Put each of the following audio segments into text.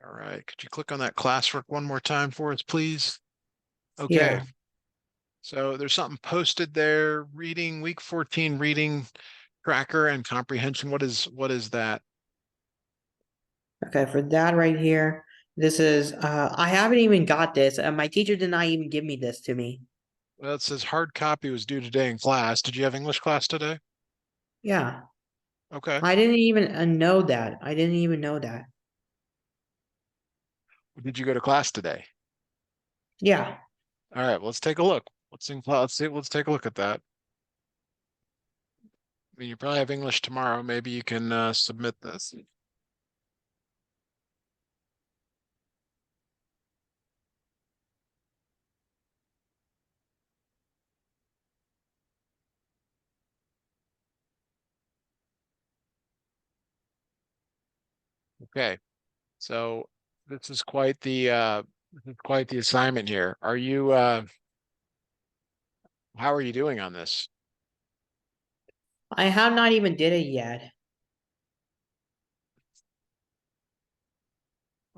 All right. Could you click on that classwork one more time for us, please? Okay. Yeah. So there's something posted there, reading week 14 reading tracker and comprehension. What is that? Okay, for that right here, this is I haven't even got this. My teacher did not even give me this to me. Well, it says hard copy was due today in class. Did you have English class today? Yeah. Okay. I didn't even know that. I didn't even know that. Did you go to class today? Yeah. All right, let's take a look. What's in class? Let's take a look at that. I mean, you probably have English tomorrow. Maybe you can submit this. Okay. So this is quite the assignment here. How are you doing on this? I have not even did it yet.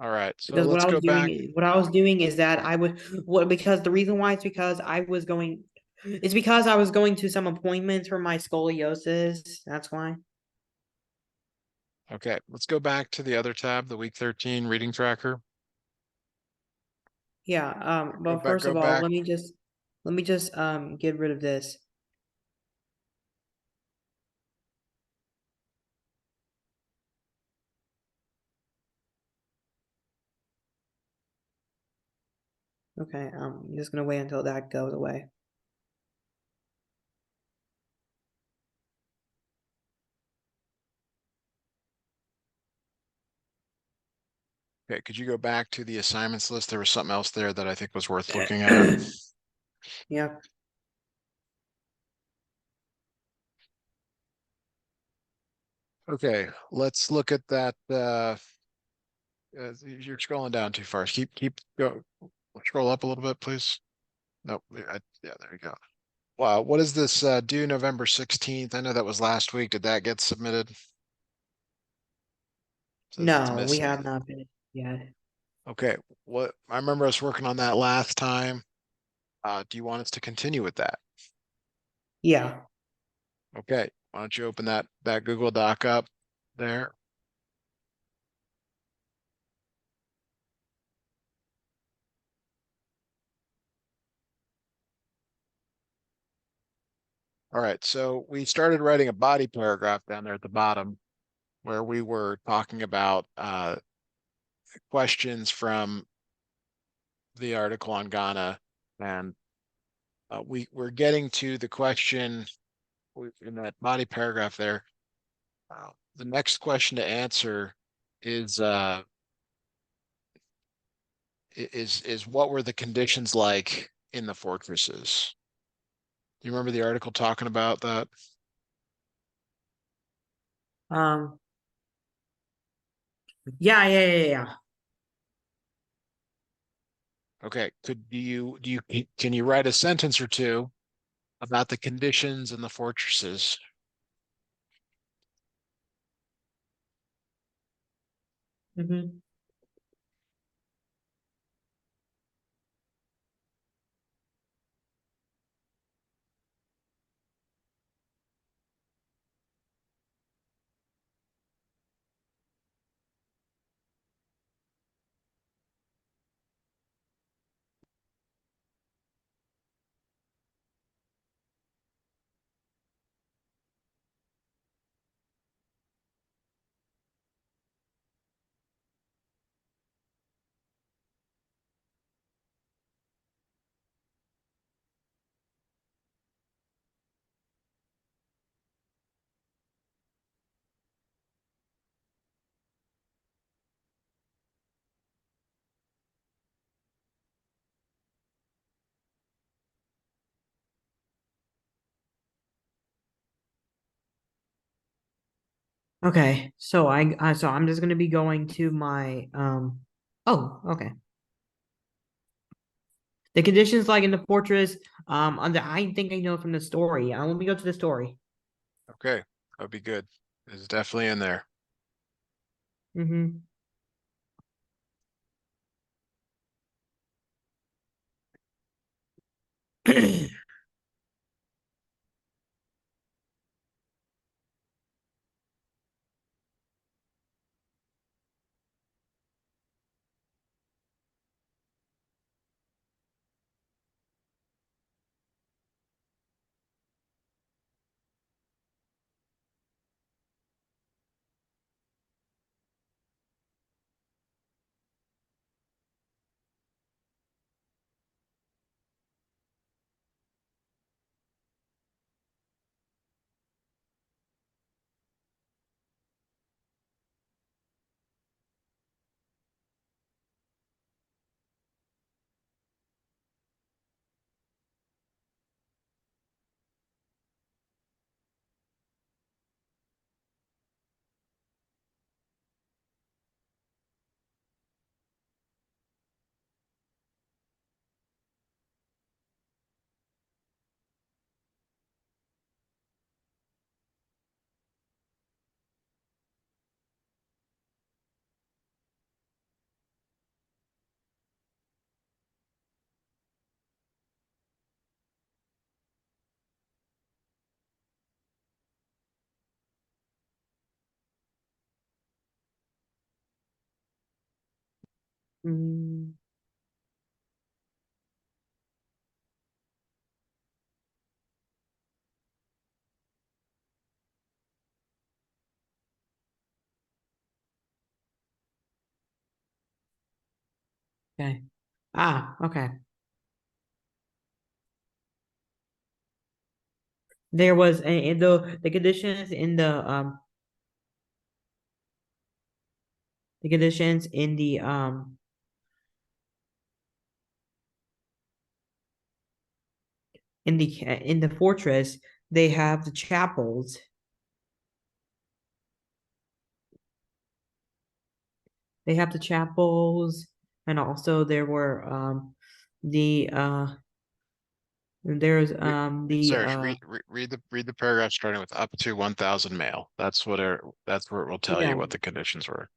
All right, so Because let's go back. what I was doing is that because the reason why it's because I was going to some appointments for my scoliosis. That's why. Okay, let's go back to the other tab, the week 13 reading tracker. Yeah. Go But back, first go of all, back. let me just get rid of this. Okay, I'm just gonna wait until that goes away. Okay, could you go back to the assignments list? There was something else there that I think was worth looking at. Yeah. Okay, let's look at that. You're scrolling down too far. Keep go. Scroll up a little bit, please. Nope. Yeah, there you go. Wow, what is this due November 16th? I know that was last week. Did that get submitted? Says it's No, we missing. have not finished yet. Okay, what I remember us working on that last time. Do you want us to continue with that? Yeah. Okay, why don't you open that Google Doc up there? All right, so we started writing a body paragraph down there at the bottom where we were talking about questions from the article on Ghana, and we're getting to the question in that body paragraph there. The next question to answer is is what were the conditions like in the fortresses? Do you remember the article talking about that? Um. Yeah. Yeah. Yeah. Yeah. Okay, can you write a sentence or two about the conditions in the fortresses? Mm-hmm. Okay. So I'm just gonna be going to my Oh, okay. The conditions like in the fortress. I think I know from the story. Let me go to the story. Okay, that'd be good. It's definitely in there. Mm-hmm. Mm, okay. Okay. There was in the conditions in the conditions in the fortress. They have the chapels. They have the chapels, and also there were the there's the Sorry, read the paragraph starting with up to 1,000 male. That's where it will tell yeah you what the conditions were.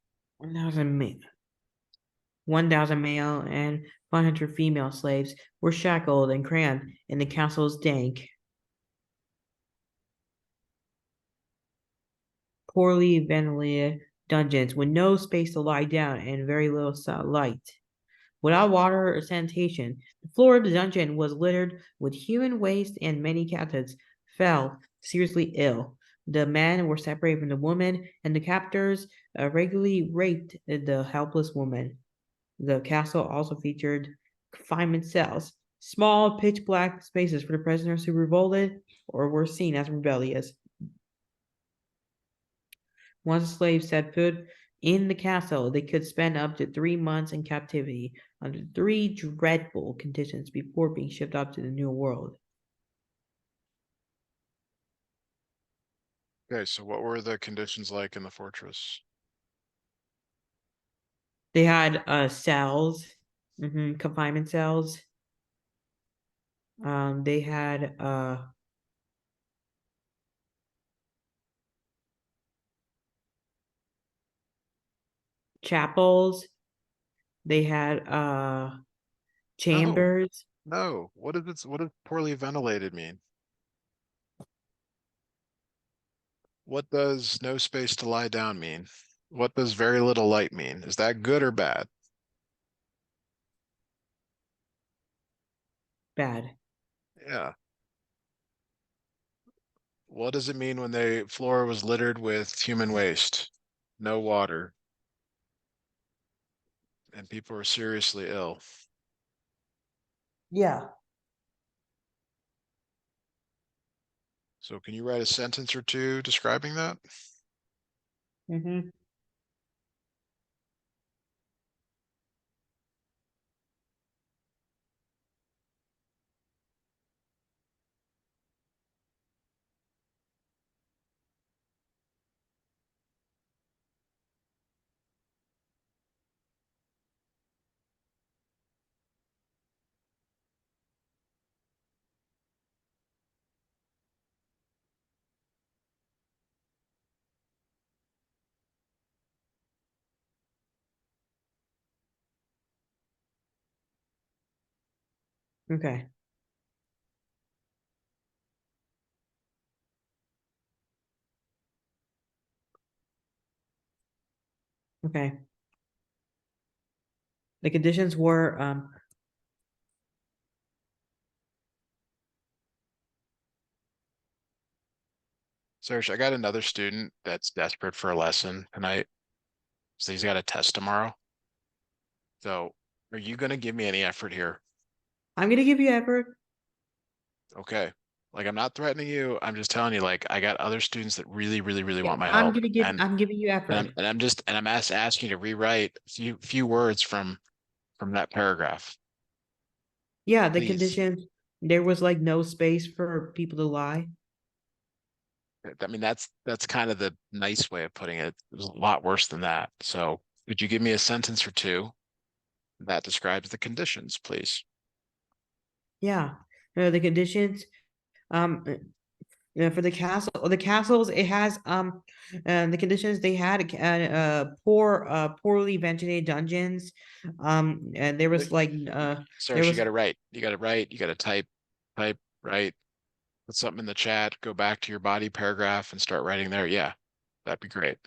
1,000 male and 100 female slaves were shackled and crammed in the castle's dank, poorly ventilated dungeons with no space to lie down and very little light. Without water or sanitation, the floor of the dungeon was littered with human waste, and many captives fell seriously ill. The men were separated from the women, and the captors regularly raped the helpless woman. The castle also featured confinement cells, small pitch black spaces for the prisoners who revolted or were seen as rebellious. Once slaves set foot in the castle, they could spend up to 3 months in captivity under three dreadful conditions before being shipped off to the New World. Okay, so what were the conditions like in the fortress? They had cells, confinement cells. They had chapels. They had No, chambers. no. What does poorly ventilated mean? What does no space to lie down mean? What does very little light mean? Is that good or bad? Bad. Yeah. What does it mean when the floor was littered with human waste? No water, and people were seriously ill. Yeah. So can you write a sentence or two describing that? Mm-hmm. Okay. Okay. The conditions were Serge, I got another student that's desperate for a lesson tonight, so he's got a test tomorrow. So are you gonna give me any effort here? I'm gonna give you effort. Okay. Like I'm not threatening you. I'm just telling you, like I got other students that really, really, really Yeah, want my help. I'm giving you effort. And I'm asking you to rewrite a few words from that paragraph. Yeah, the Please. conditions, there was like no space for people to lie. I mean, that's kind of the nice way of putting it. It was a lot worse than that. So could you give me a sentence or two that describes the conditions, please? Yeah. The conditions, um, for the castles, it has the conditions they had poorly ventilated dungeons. And there But was like there Sarge, you was got to write. You got to write. You got to type, write, put something in the chat, go back to your body paragraph and start writing there. Yeah, that'd be great.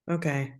okay.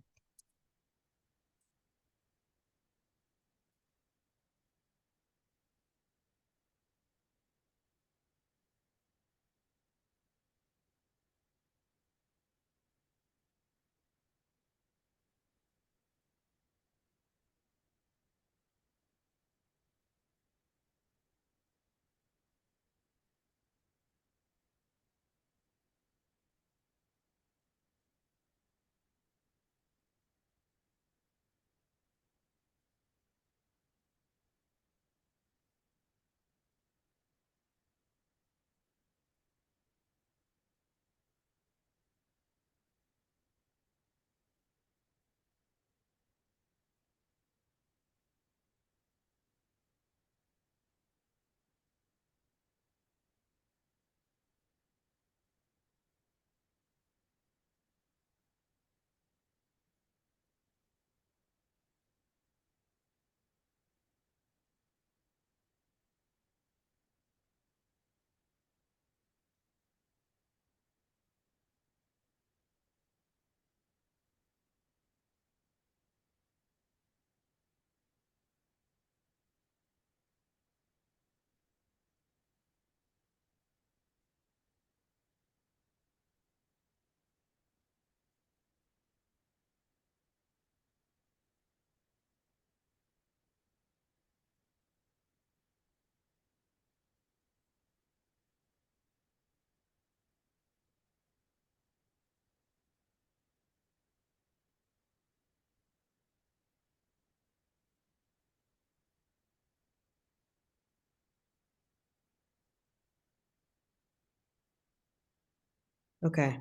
Okay.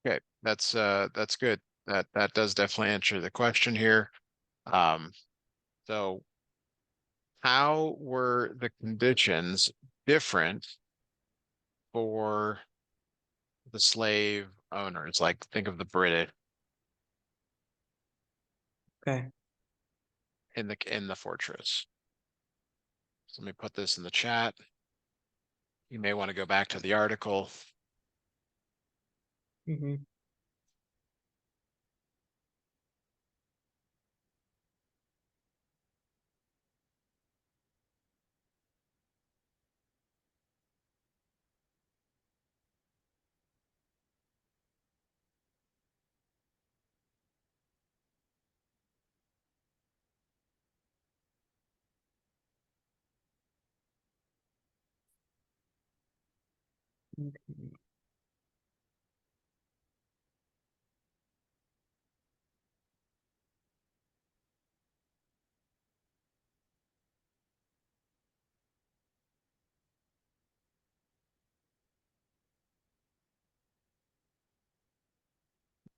Okay, that's good. That does definitely answer the question here. Um, so how were the conditions different for the slave owners? Like think of the British Okay. in the fortress. So let me put this in the chat. You may want to go back to the article. Hmm.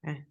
Okay.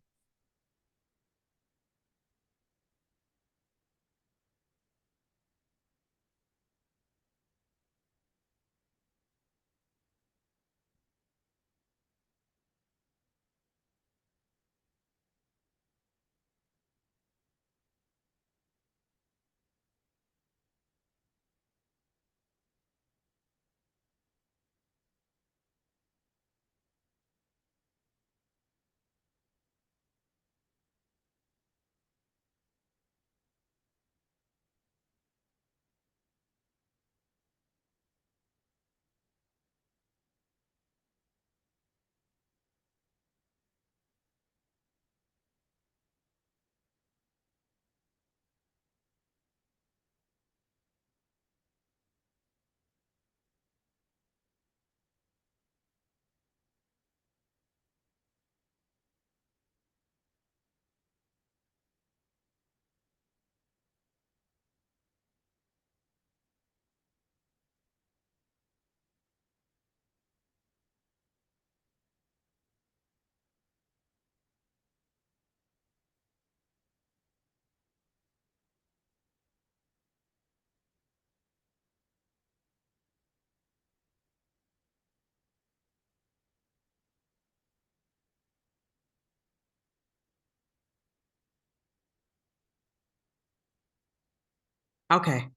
Okay.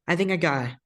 I think I got it.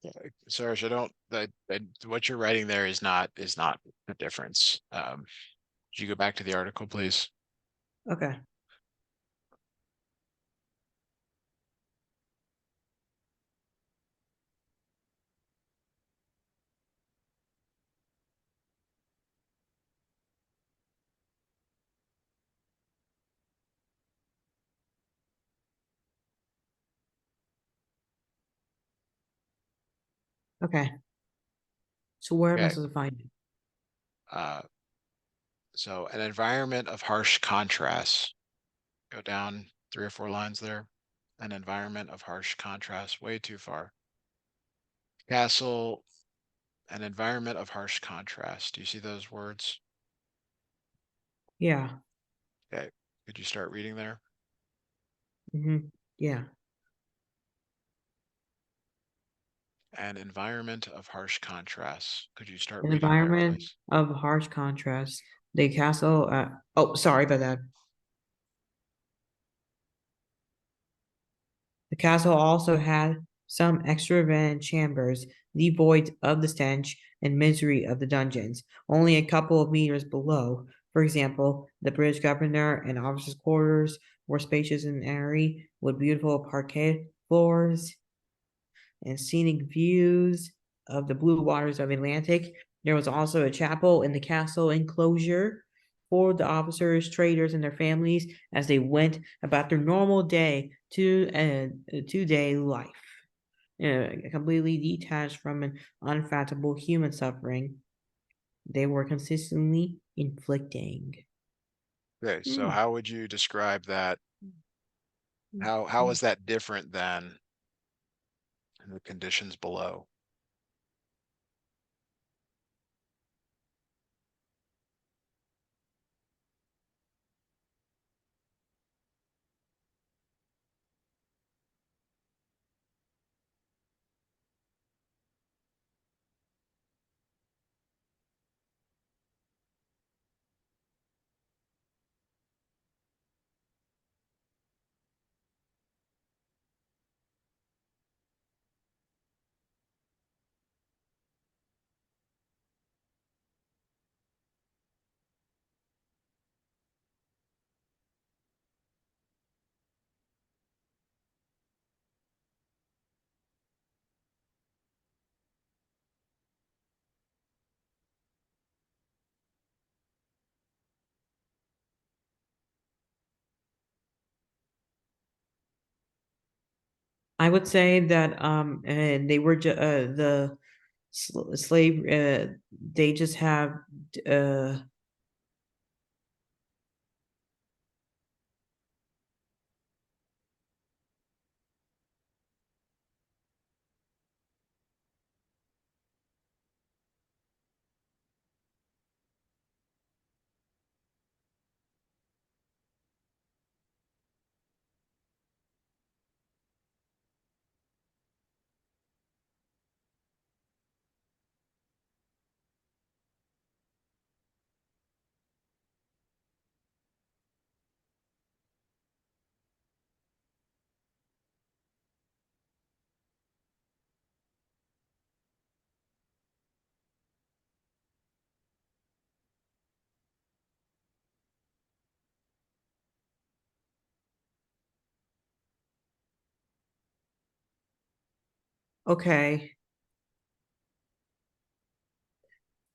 Yeah, Sourish, I don't what you're writing there is not a difference. Could you go back to the article, please? Okay. Okay. So where am I Okay. supposed to find it? Uh, so an environment of harsh contrast. Go down 3 or 4 lines there. An environment of harsh contrast. Way too far. Castle. An environment of harsh contrast. Do you see those words? Yeah. Okay. Could you start reading there? Yeah. An environment of harsh contrast. Could you start An reading there, environment please? of harsh contrast. The castle. Oh, sorry about that. The castle also had some extravagant chambers, devoid of the stench and misery of the dungeons. Only a couple of meters below, for example, the British governor and officers' quarters were spacious and airy, with beautiful parquet floors and scenic views of the blue waters of Atlantic. There was also a chapel in the castle enclosure for the officers, traders, and their families as they went about their normal day life, completely detached from an unfathomable human suffering they were consistently inflicting. Okay, so Hmm. how would you describe that? How is that different than the conditions below? I would say that and they were the slave they just have uh okay.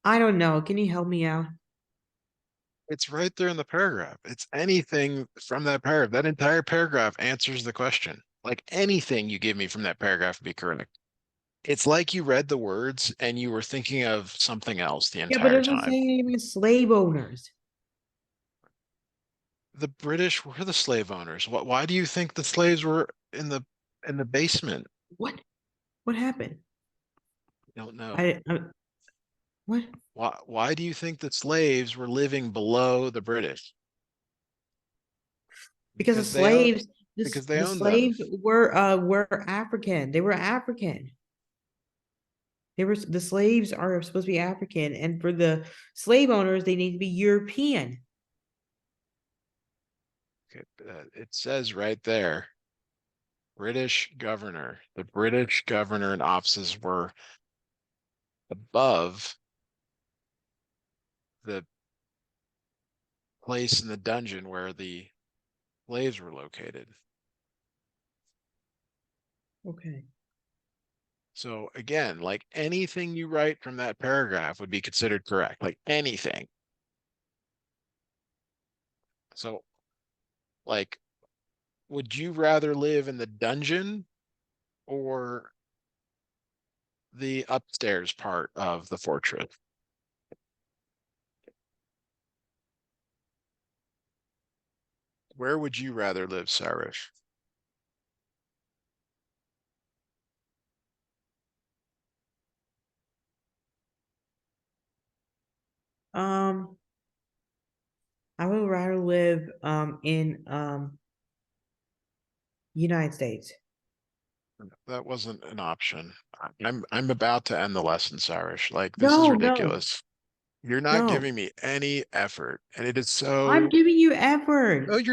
I don't know. Can you help me out? It's right there in the paragraph. It's anything from that paragraph. That entire paragraph answers the question. Like anything you give me from that paragraph would be correct. It's like you read the words and you were thinking of something else the Yeah, but entire it doesn't time. say anything slave owners. The British were the slave owners. Why do you think the slaves were in the basement? What? What happened? I don't know. I what? Why do you think the slaves were living below the British? Because Because they own because they the owned them. slaves were African. They were African. They were the slaves are supposed to be African, and for the slave owners, they need to be European. Okay, it says right there, British governor. The British governor and offices were above the place in the dungeon where the slaves were located. Okay. So again, like anything you write from that paragraph would be considered correct, like anything. So, like, would you rather live in the dungeon or the upstairs part of the fortress? Where would you rather live, Sourish? Um, I would rather live in United States. That wasn't an option. I'm about to end the lesson, Sourish. Like, this is No, no, ridiculous. You're not no. giving me any effort, and it is I'm so. giving you effort. No,